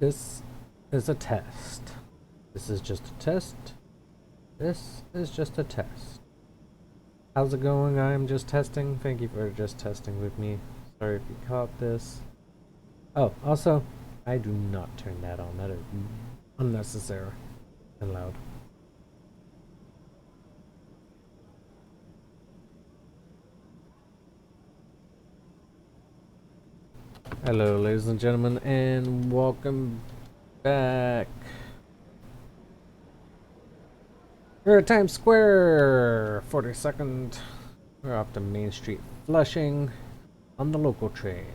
This is a test. This is just a test. This is just a test. How's it going? I'm just testing. Thank you for just testing with me. Sorry if you caught this. Oh, also, I do not turn that on. That is unnecessary and loud. Hello, ladies and gentlemen, and welcome back. We're at Times Square, 42nd. We're off to Main Street, Flushing, on the local train.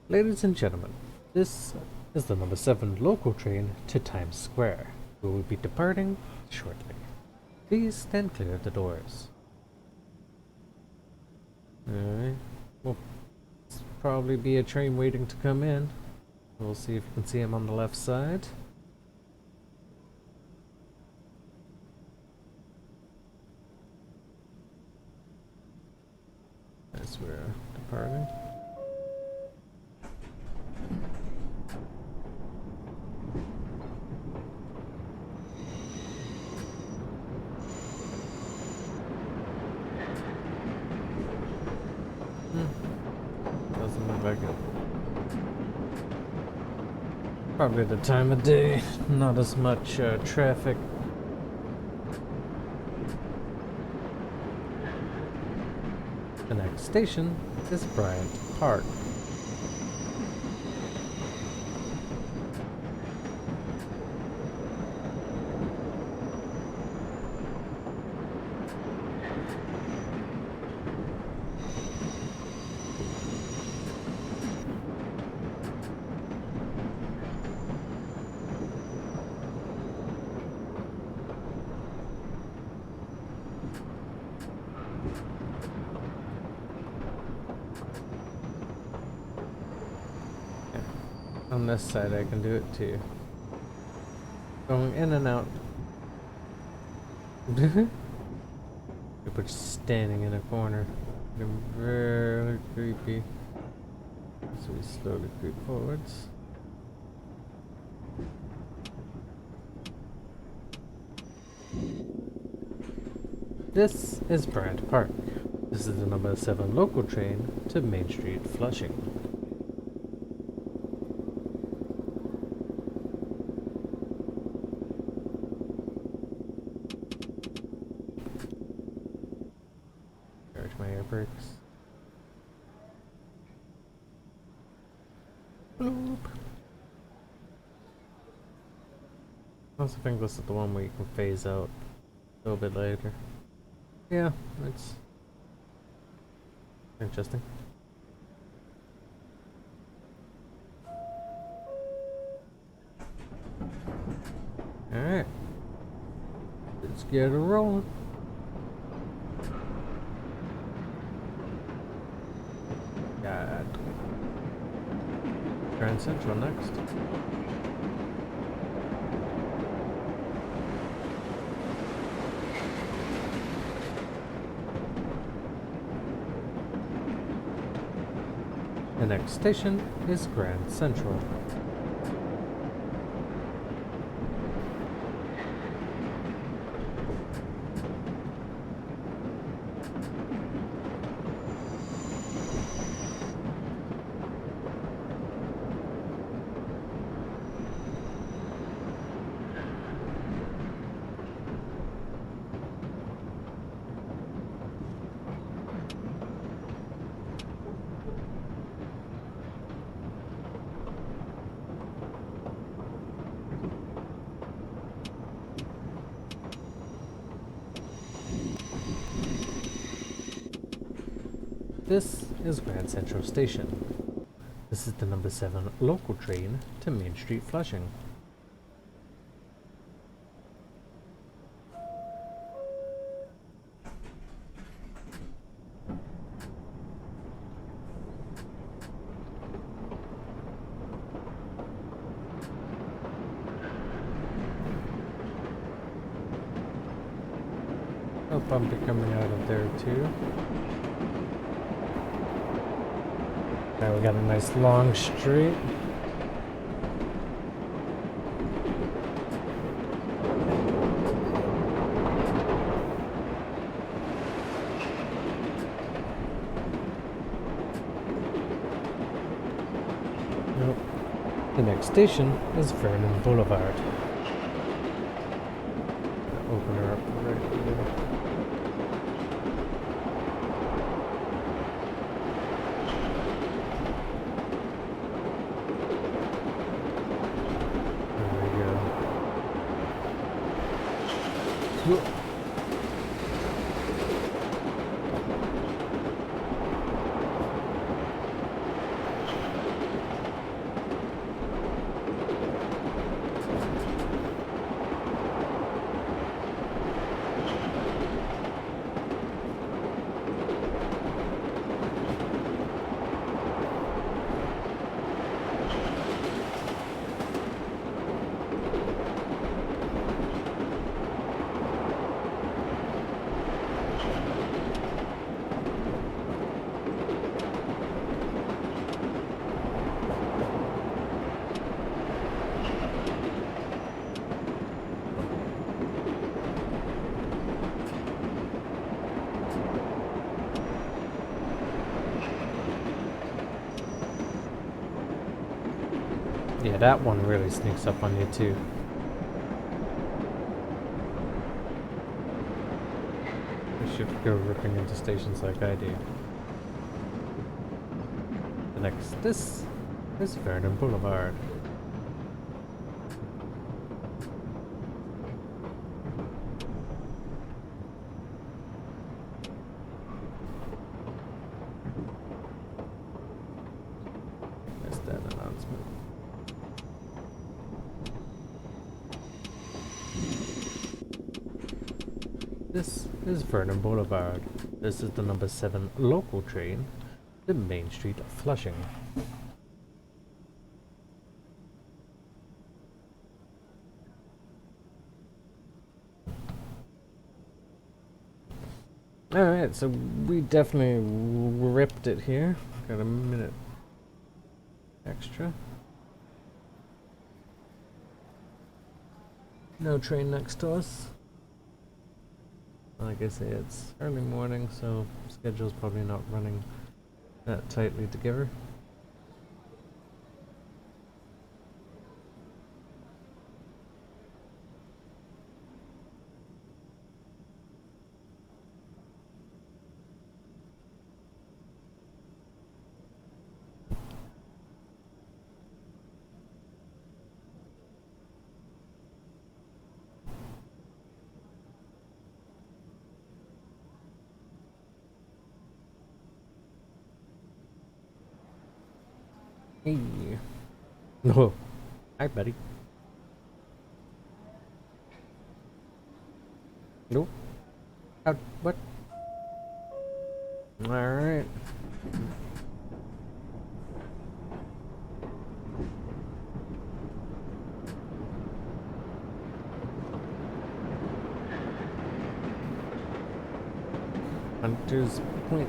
Ladies and gentlemen, this is the number 7 local train to Times Square. We will be departing shortly. Please stand clear of the doors. Alright, well, probably be a train waiting to come in. We'll see if you can see him on the left side. As we're departing. Doesn't look like it. Probably the time of day, not as much traffic. The next station is Bryant Park. On this side I can do it too. Going in and out. People just standing in a corner. Looking very creepy. So we slowly creep forwards. This is Bryant Park. This is the number 7 local train to Main Street, Flushing. My air brakes. Bloop. I also think this is the one where you can phase out a little bit later. Yeah, it's interesting. Alright. Let's get it rolling. Got Grand Central next. The next station is Grand Central. This is Grand Central Station. This is the number 7 local train to Main Street, Flushing. A bumpy coming out of there too. Now we got a nice long street. Nope. The next station is Vernon Boulevard. Open her up right here. There we go. Yeah, that one really sneaks up on you too. You should go ripping into stations like I do. This is Vernon Boulevard. Missed that announcement. This is Vernon Boulevard. This is the number 7 local train to Main Street, Flushing. Alright, so we definitely ripped it here. Got a minute extra. No train next to us. Like I say, it's early morning, so schedule's probably not running that tightly together. Hey. No. Hi, buddy. Nope. What? Alright. Hunter's Point.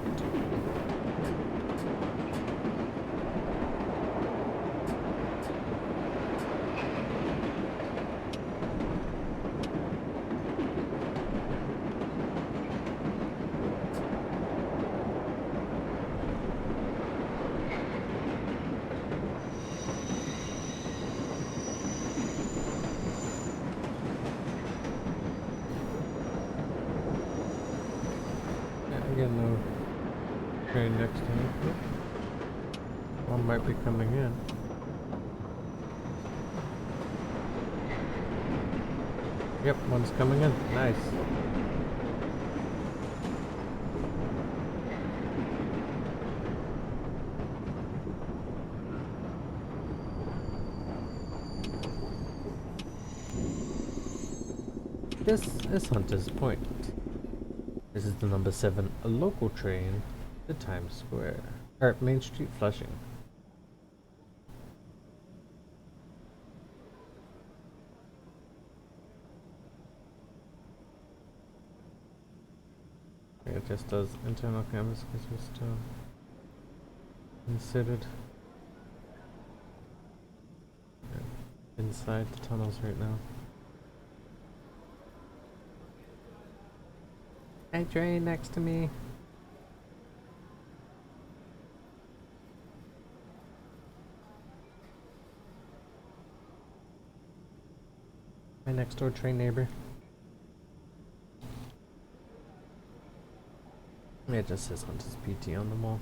Again, no train next to me. One might be coming in. Yep, one's coming in. Nice. This is Hunter's Point. This is the number 7 local train to Times Square, or Main Street, Flushing. It just does internal cameras because we're still considered inside the tunnels right now. Hey, train next to me. My next door train neighbor. It just says Hunters PT on the wall.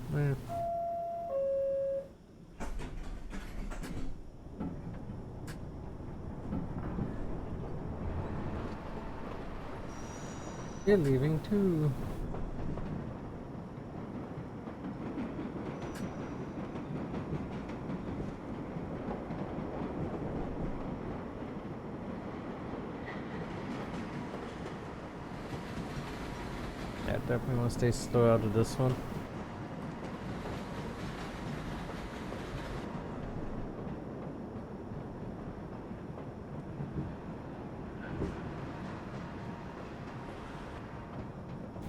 You're leaving too. Yeah, definitely want to stay slow out of this one.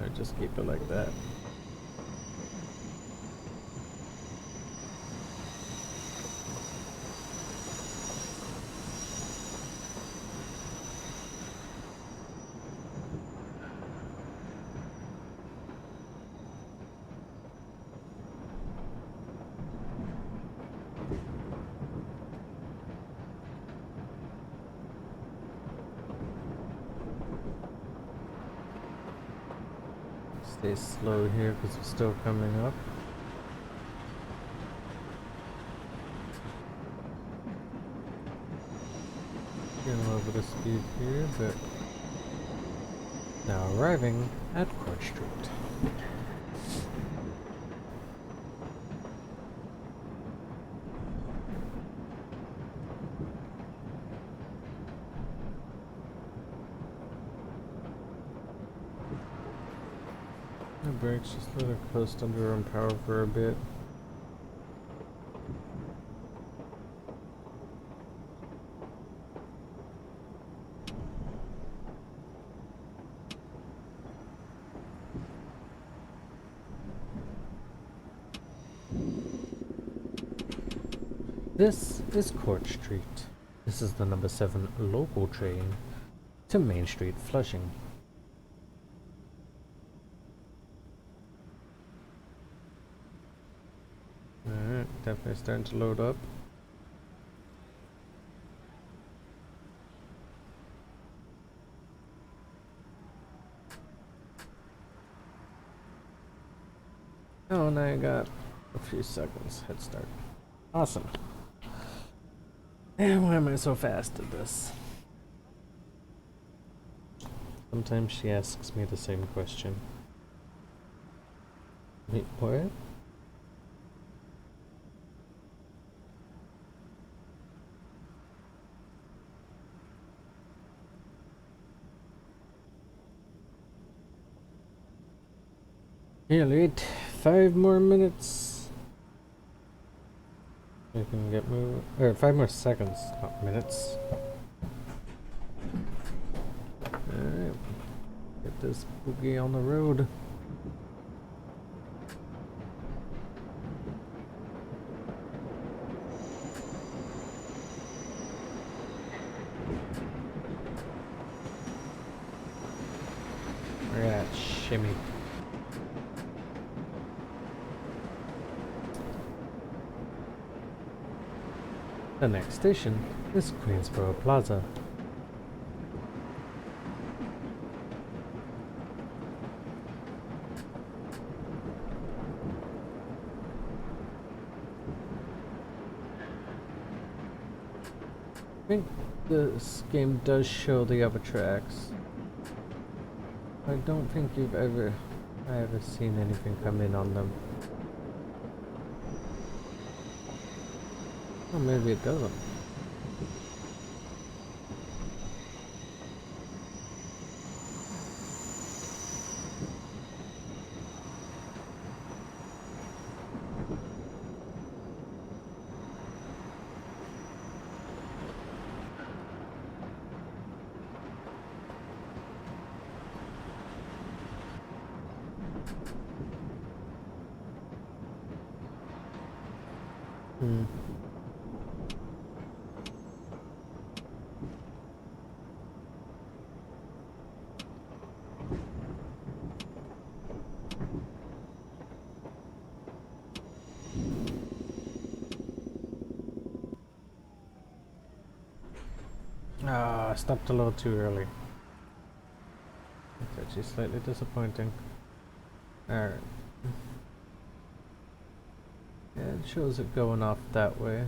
Or just keep it like that. Stay slow here because we're still coming up. Getting a little bit of speed here, but now arriving at Court Street. The brakes, just let her coast under her own power for a bit. This is Court Street. This is the number 7 local train to Main Street, Flushing. Alright, definitely starting to load up. Oh, and I got a few seconds head start. Awesome. And why am I so fast at this? Sometimes she asks me the same question. Wait, what? Here, wait. 5 more minutes. We can get moving. Or 5 more seconds, not minutes. Alright. Get this boogie on the road. Look at that shimmy. The next station is Queensboro Plaza. I think this game does show the other tracks. I don't think I ever seen anything come in on them. Or maybe it doesn't. Hmm. Ah, I stopped a little too early. It's actually slightly disappointing. Alright. Yeah, it shows it going off that way.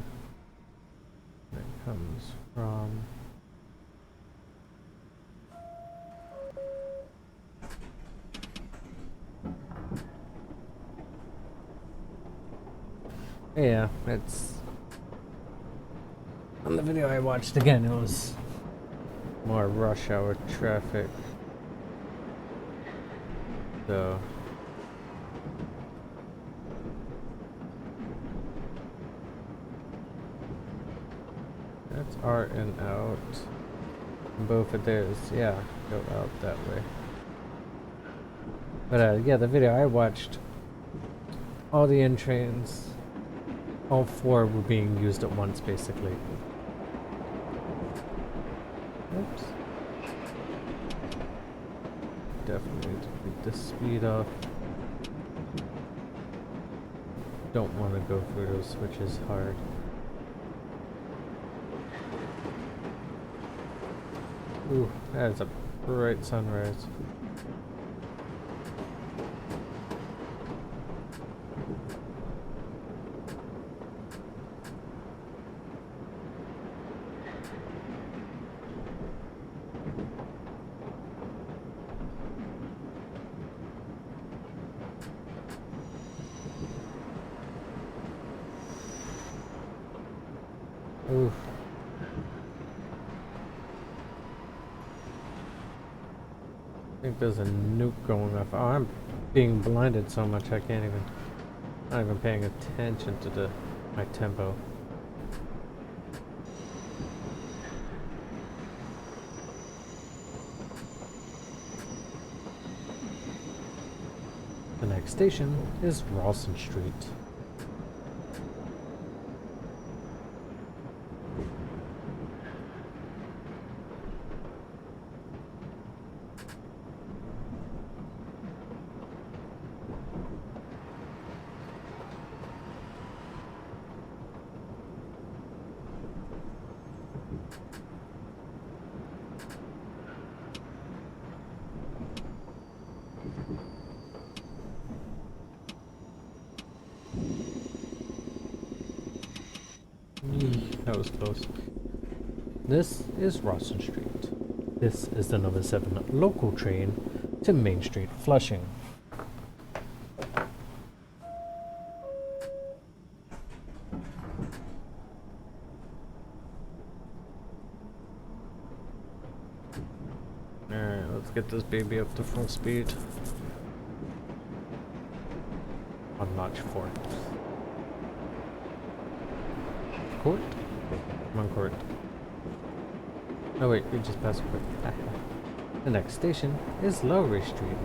It comes from... Yeah, it's... On the video I watched again, it was more rush hour traffic. So... That's R and out. Both of theirs, yeah, go out that way. But yeah, the video I watched, all the N trains, all four were being used at once, basically. Oops. Definitely need to keep the speed up. Don't want to go through those switches hard. Ooh, that is a bright sunrise. Ooh. I think there's a nuke going off. Oh, I'm being blinded so much I can't even... Not even paying attention to my tempo. The next station is Rawson Street. That was close. This is Rawson Street. This is the number 7 local train to Main Street, Flushing. Alright, let's get this baby up to full speed. On notch 4. Court? Come on, Court. Oh wait, we just passed Court. The next station is Lowry Street.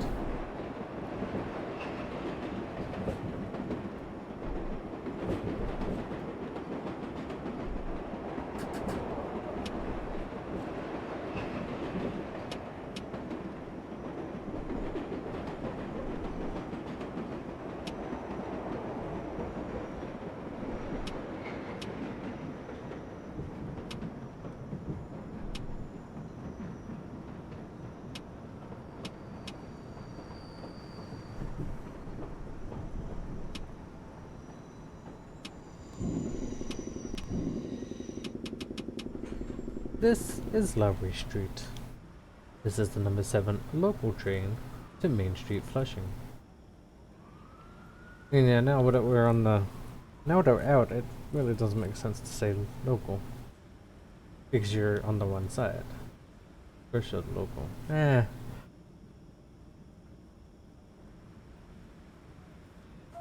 This is Lowry Street. This is the number 7 local train to Main Street, Flushing. And yeah, now that we're on the... Now that we're out, it really doesn't make sense to say local. Because you're on the one side. Or should local.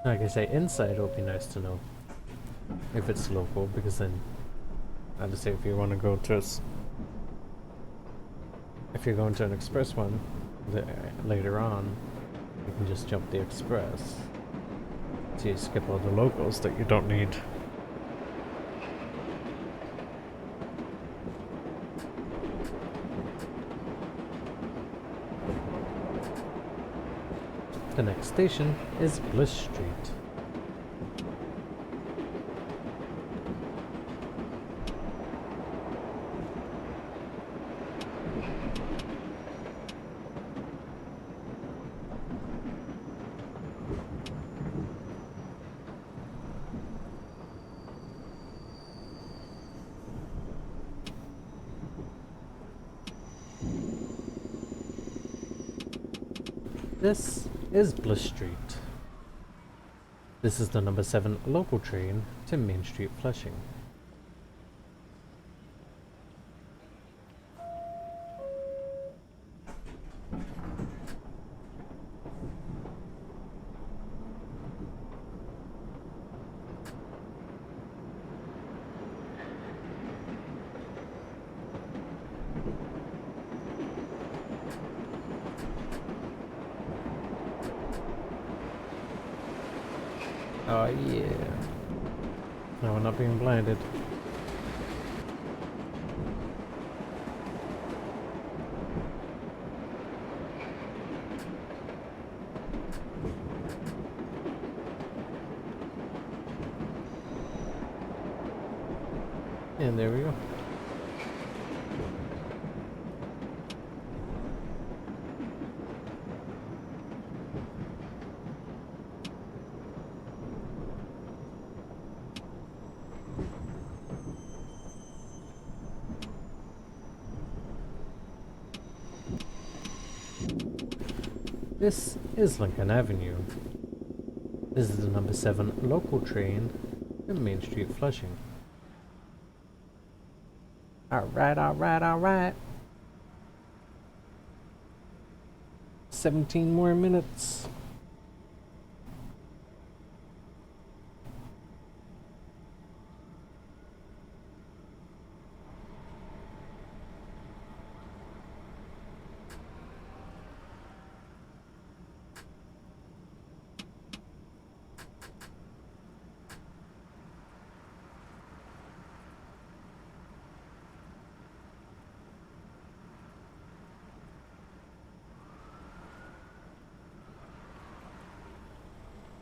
Like I say, inside it would be nice to know if it's local, because then I'd say if you want to go to if you're going to an express one later on, you can just jump the express. So you skip all the locals that you don't need. The next station is Bliss Street. This is Bliss Street. This is the number 7 local train to Main Street, Flushing. Oh yeah. No, we're not being blinded. And there we go. This is Lincoln Avenue. This is the number 7 local train to Main Street, Flushing. Alright, alright, alright. 17 more minutes.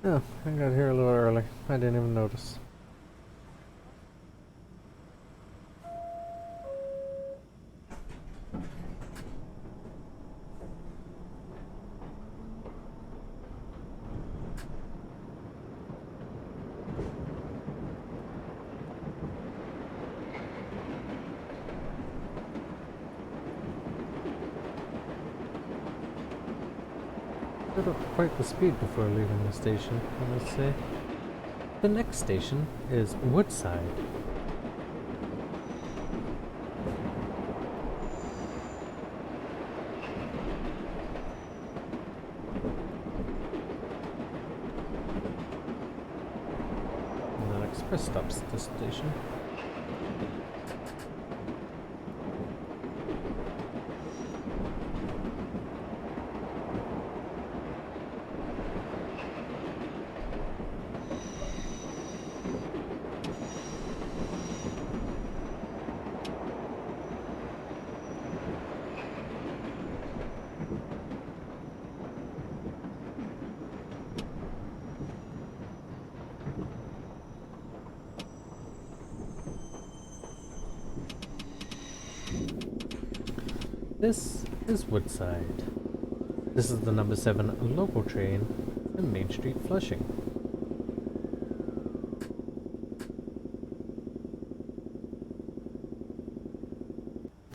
Oh, I got here a little early. I didn't even notice. Put up quite the speed before leaving the station, I must say. The next station is Woodside. And then express stops at this station. This is Woodside. This is the number 7 local train to Main Street, Flushing.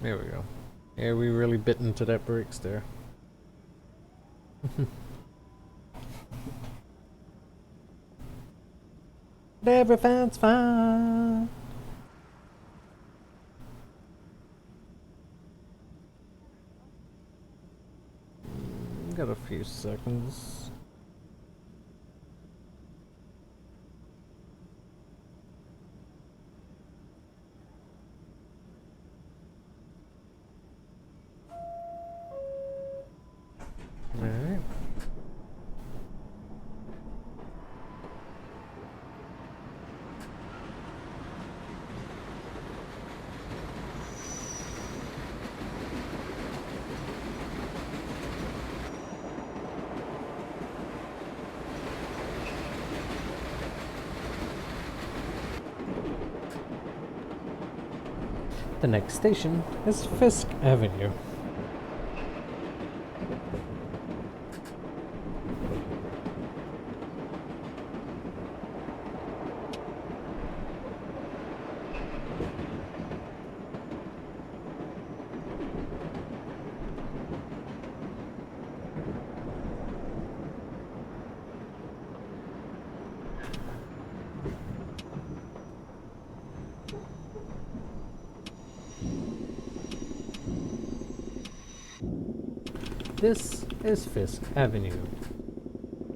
There we go. Yeah, we really bit into that brakes there. But everything's fine. Got a few seconds. Alright. The next station is Fisk Avenue. This is Fisk Avenue.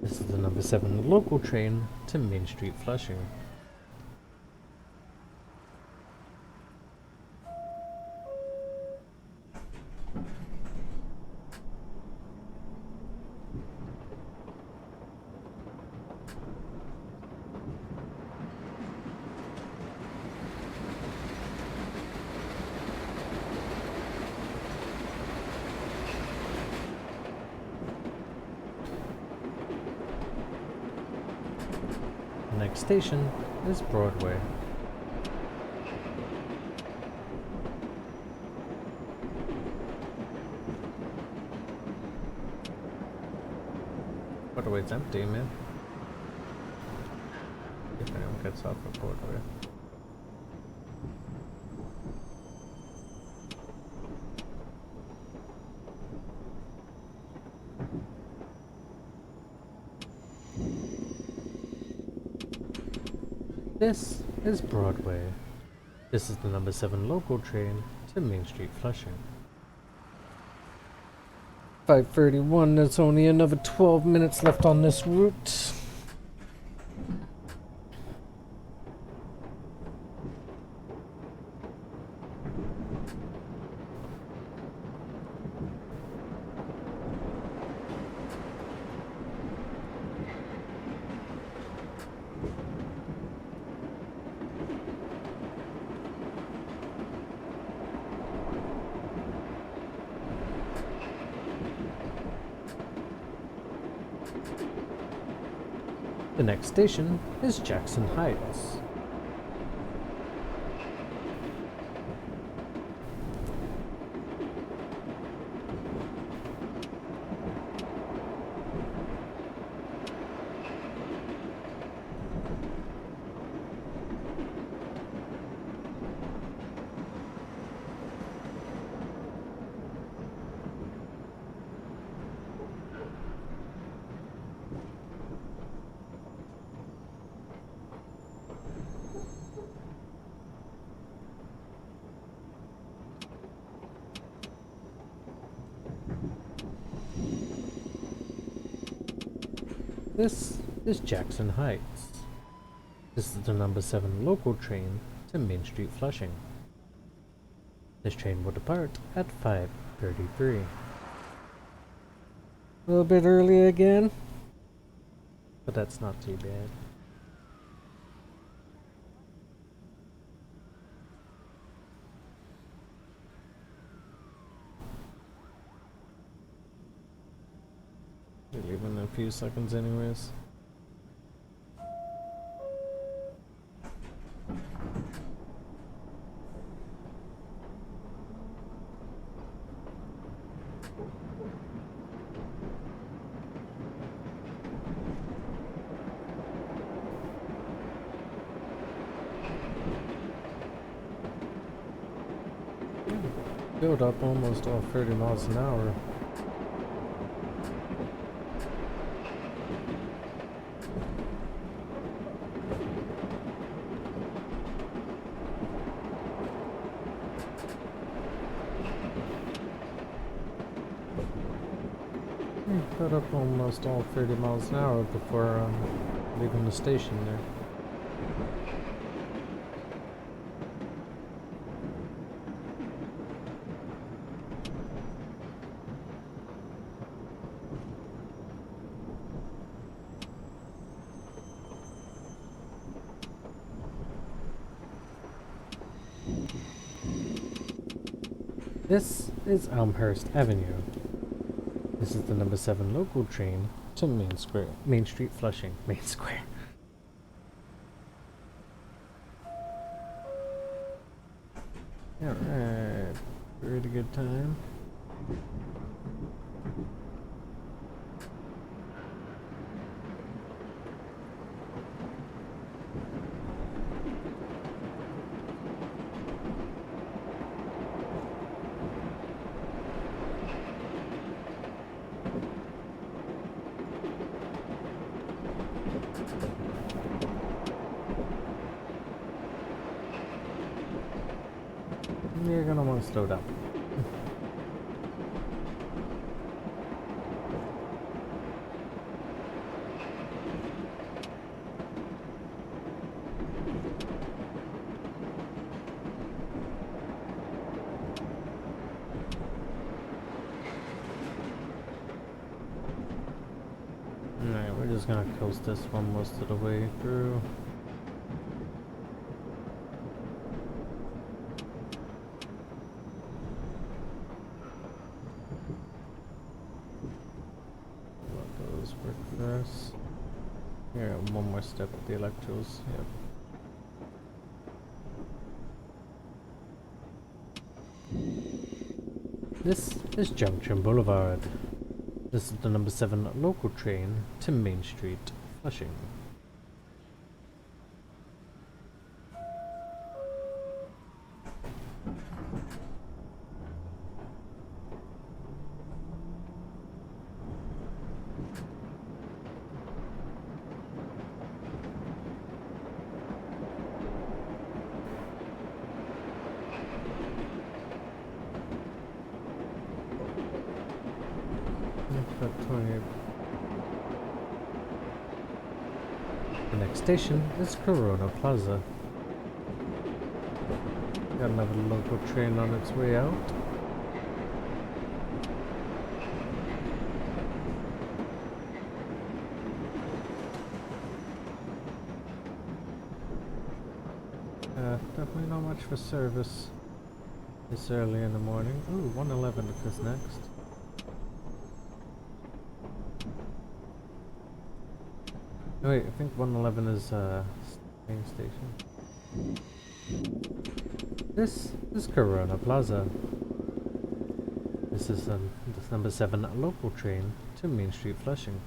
This is the number 7 local train to Main Street, Flushing. The next station is Broadway. Broadway's empty, man. If anyone gets off at Broadway. This is Broadway. This is the number 7 local train to Main Street, Flushing. 5:31, there's only another 12 minutes left on this route. The next station is Jackson Heights. This is Jackson Heights. This is the number 7 local train to Main Street, Flushing. This train will depart at 5:33. A little bit early again, but that's not too bad. We're leaving in a few seconds anyways. Build up almost all 30 miles an hour. Put up almost all 30 miles an hour before leaving the station there. This is Elmhurst Avenue. This is the number 7 local train to Main Street, Flushing. Main Square. Alright, pretty good time. You're gonna want to slow down. just gonna coast this one most of the way through. Let those work for us. Here, one more step with the electros. Yep. This is Junction Boulevard. This is the number 7 local train to Main Street, Flushing. The next station is Corona Plaza. Got another local train on its way out. Definitely not much for service this early in the morning. Ooh, 111 is next. Oh, wait, I think 111 is main station. This is Corona Plaza. This is this number 7 local train to Main Street, Flushing.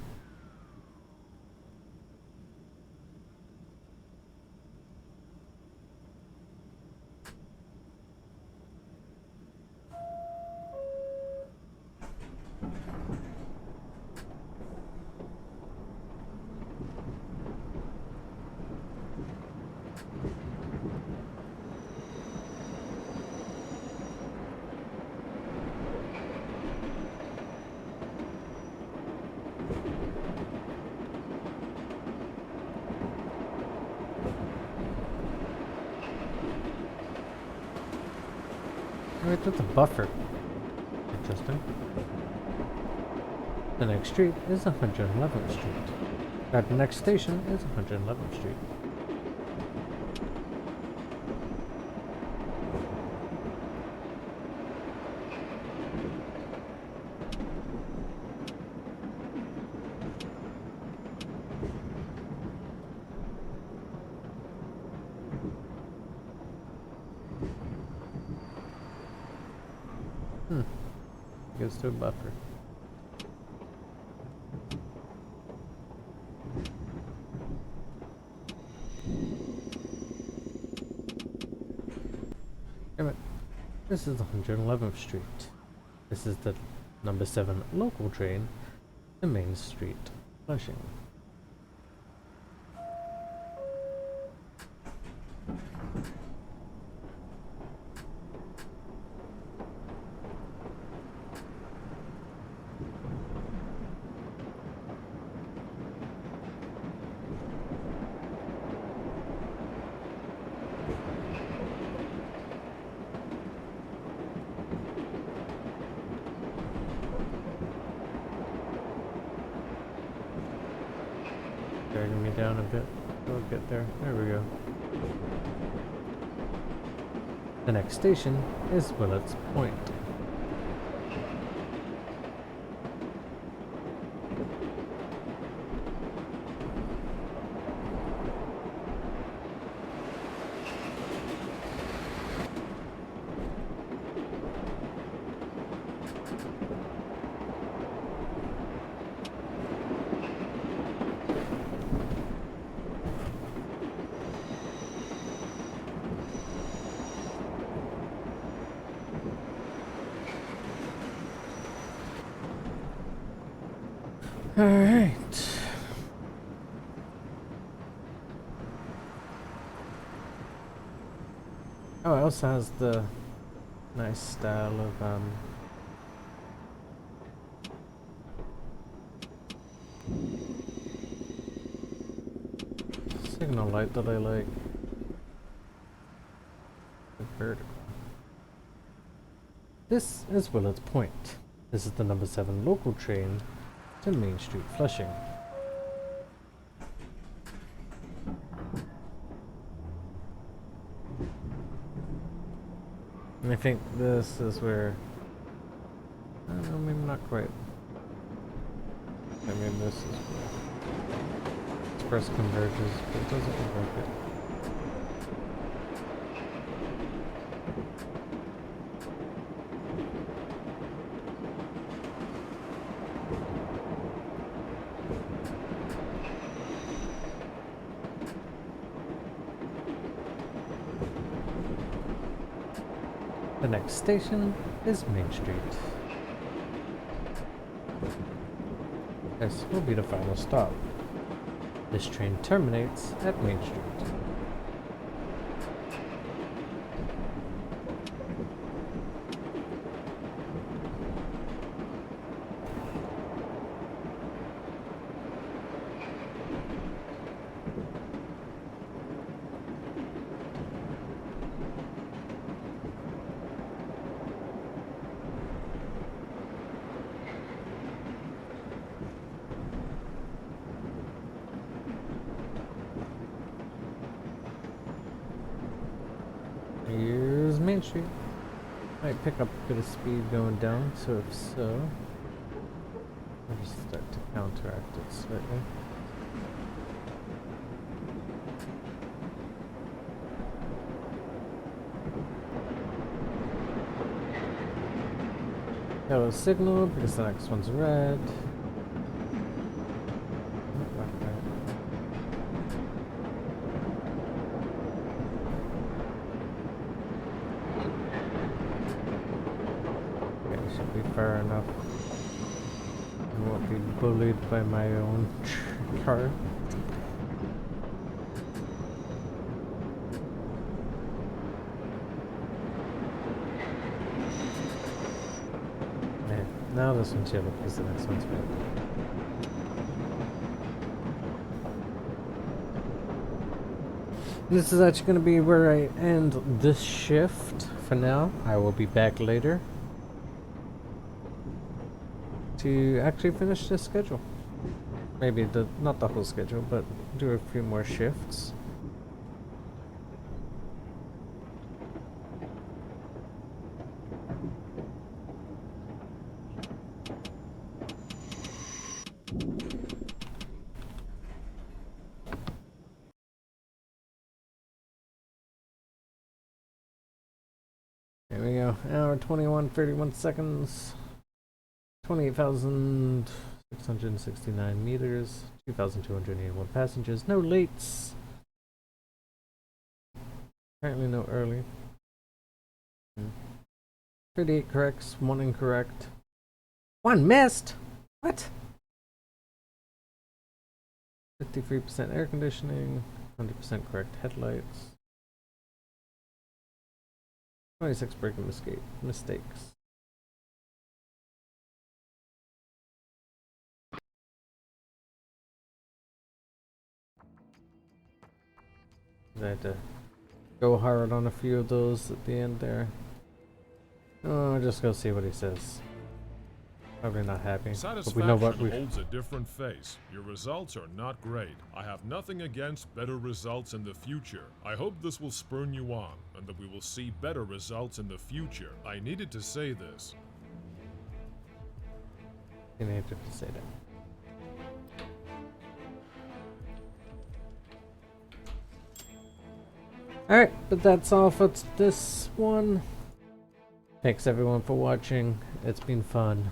Wait, that's a buffer. Interesting. The next street is 111th Street. The next station is 111th Street. Goes to a buffer. Damn it. This is 111th Street. This is the number 7 local train to Main Street, Flushing. Dragging me down a bit. We'll get there. There we go. The next station is Willets Point. Alright. Oh, it also has the nice style of signal light that I like. Vertical. This is Willets Point. This is the number 7 local train to Main Street, Flushing. And I think this is where, I don't know, maybe not quite. I mean, this is where Express converges, but it doesn't look like it. The next station is Main Street. This will be the final stop. This train terminates at Main Street. Here's Main Street. Might pick up a bit of speed going down, so if so, I'll just start to counteract it slightly. Yellow signal because the next one's red. Fair enough. I won't be bullied by my own car. Yeah, now this one's yellow because the next one's red. This is actually going to be where I end this shift for now. I will be back later to actually finish this schedule. Maybe not the whole schedule, but do a few more shifts. There we go. Hour 21, 31 seconds. 28,669 meters, 2,281 passengers, no lates. Apparently no early. 38 corrects, 1 incorrect. 1 missed? What? 53% air conditioning, 100% correct headlights. 26 braking mistakes. I had to go hard on a few of those at the end there. Oh, just go see what he says. Probably not happy. But we know what we holds a different face. Your results are not great. I have nothing against better results in the future. I hope this will spurn you on, and that we will see better results in the future. I needed to say this. You needed to say that. Alright, but that's all for this one. Thanks everyone for watching. It's been fun.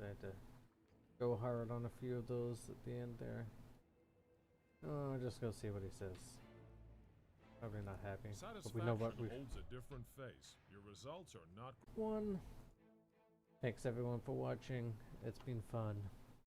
I had to go hard on a few of those at the end there. Oh, just go see what he says. Probably not happy. But we know what we holds a different face. Your results are not one. Thanks everyone for watching. It's been fun.